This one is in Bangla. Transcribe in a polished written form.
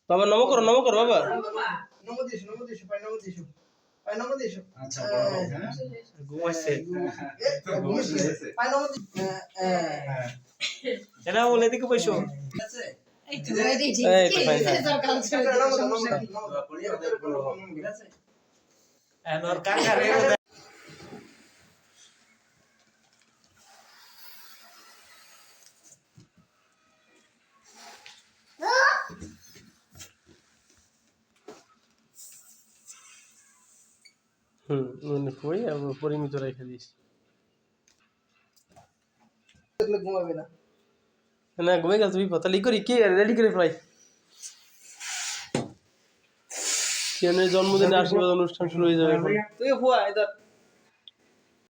বাবা নম করো বাবা। আচ্ছা বড় হোক, হ্যাঁ? ঘুমাইছে। হ্যাঁ। এনা বলে এদিকে বসো। এই তো রেডি ঠিক এই তো ফাইন। এনর কাকা রে মানে কই পরিমিত রেখে দিস। ঘুমাবে না। না ঘুমাই গেল তুমি তাহলে করি কি রেডি করে ফেলাই। জন্মদিনে আশীর্বাদ অনুষ্ঠান শুরু হয়ে যাবে এখন। তুই হুয়া ইধর